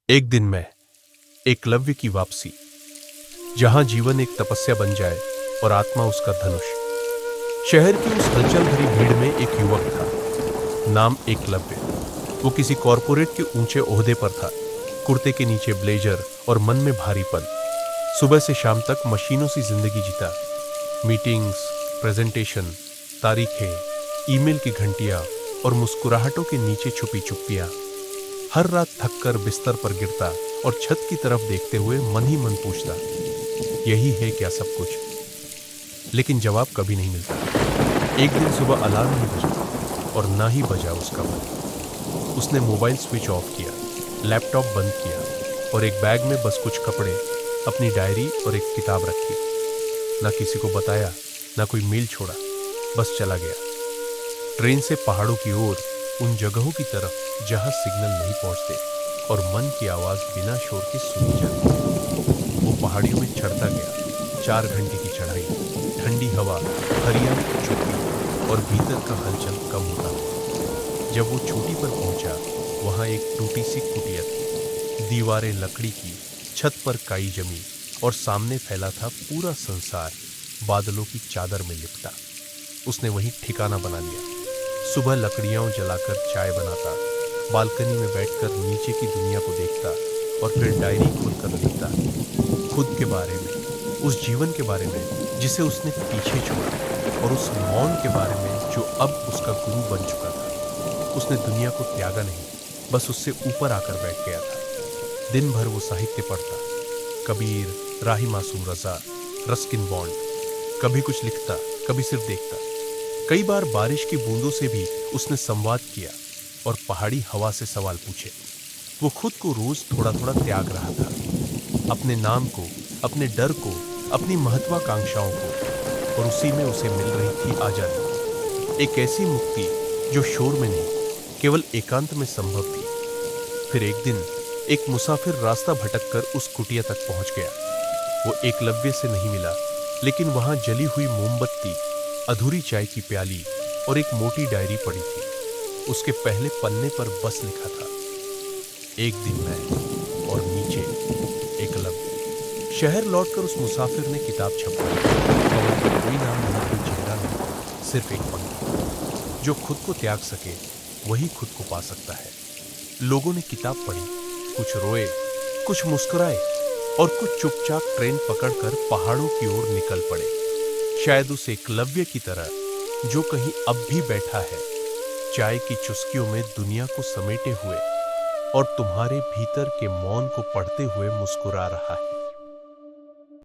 एक दिन में एकलव्य की वापसी, जहां जीवन एक तपस्या बन जाए और आत्मा उसका धनुष। शहर की उस हलचल भरी भीड़ में एक युवक था, नाम एकलव्य। वो किसी कॉरपोरेट के ऊंचे ओहदे पर था, कुर्ते के नीचे ब्लेजर और मन में भारीपन। सुबह से शाम तक मशीनों सी जिंदगी जीता। मीटिंग्स, प्रेजेंटेशन, तारीखें, ईमेल की घंटियां और मुस्कुराहटों के नीचे छुपी चुप्पियां। हर रात थककर बिस्तर पर गिरता और छत की तरफ देखते हुए मन ही मन पूछता, यही है क्या सब कुछ? लेकिन जवाब कभी नहीं मिलता। एक दिन सुबह अलार्म नहीं बजा और ना ही बजा उसका मन। उसने मोबाइल स्विच ऑफ किया, लैपटॉप बंद किया और एक बैग में बस कुछ कपड़े, अपनी डायरी और एक किताब रखी। ना किसी को बताया, ना कोई मेल छोड़ा, बस चला गया। ट्रेन से पहाड़ों की ओर, उन जगहों की तरफ जहां सिग्नल नहीं पहुंचते और मन की आवाज बिना शोर के सुनी जाती। वो पहाड़ियों में चढ़ता गया। 4 घंटे की चढ़ाई, ठंडी हवा, हरियाली की चुप्पी और भीतर का हलचल कम होता हुआ। जब वो चोटी पर पहुंचा, वहां एक टूटी सी कुटिया थी। दीवारें लकड़ी की, छत पर काई जमी और सामने फैला था पूरा संसार बादलों की चादर में लिपटा। उसने वहीं ठिकाना बना लिया। सुबह लकड़ियां जलाकर चाय बनाता, बालकनी में बैठकर नीचे की दुनिया को देखता और फिर डायरी खोलकर लिखता, खुद के बारे में, उस जीवन के बारे में जिसे उसने पीछे छोड़ा, और उस मौन के बारे में जो अब उसका गुरु बन चुका था। उसने दुनिया को त्यागा नहीं, बस उससे ऊपर आकर बैठ गया था। दिन भर वो साहित्य पढ़ता, कबीर, राही मासूम रजा, रस्किन बॉन्ड। कभी कुछ लिखता, कभी सिर्फ देखता। कई बार बारिश की बूंदों से भी उसने संवाद किया और पहाड़ी हवा से सवाल पूछे। वो खुद को रोज थोड़ा थोड़ा त्याग रहा था, अपने नाम को, अपने डर को, अपनी महत्वाकांक्षाओं को, और उसी में उसे मिल रही थी आजादी। एक ऐसी मुक्ति जो शोर में नहीं, केवल एकांत में संभव थी। फिर एक दिन एक मुसाफिर रास्ता भटककर उस कुटिया तक पहुंच गया। वो एकलव्य से नहीं मिला, लेकिन वहां जली हुई मोमबत्ती, अधूरी चाय की प्याली और एक मोटी डायरी पड़ी थी। उसके पहले पन्ने पर बस लिखा था, एक दिन मैं, और नीचे एकलव्य। शहर लौटकर उस मुसाफिर ने किताब छपवाई। कवर पर कोई नाम नहीं, कोई चेहरा नहीं, सिर्फ एक पंक्ति, जो खुद को त्याग सके वही खुद को पा सकता है। लोगों ने किताब पढ़ी, कुछ रोए, कुछ मुस्कुराए और कुछ चुपचाप ट्रेन पकड़कर पहाड़ों की ओर निकल पड़े। शायद उस एकलव्य की तरह जो कहीं अब भी बैठा है, चाय की चुस्कियों में दुनिया को समेटे हुए और तुम्हारे भीतर के मौन को पढ़ते हुए मुस्कुरा रहा है।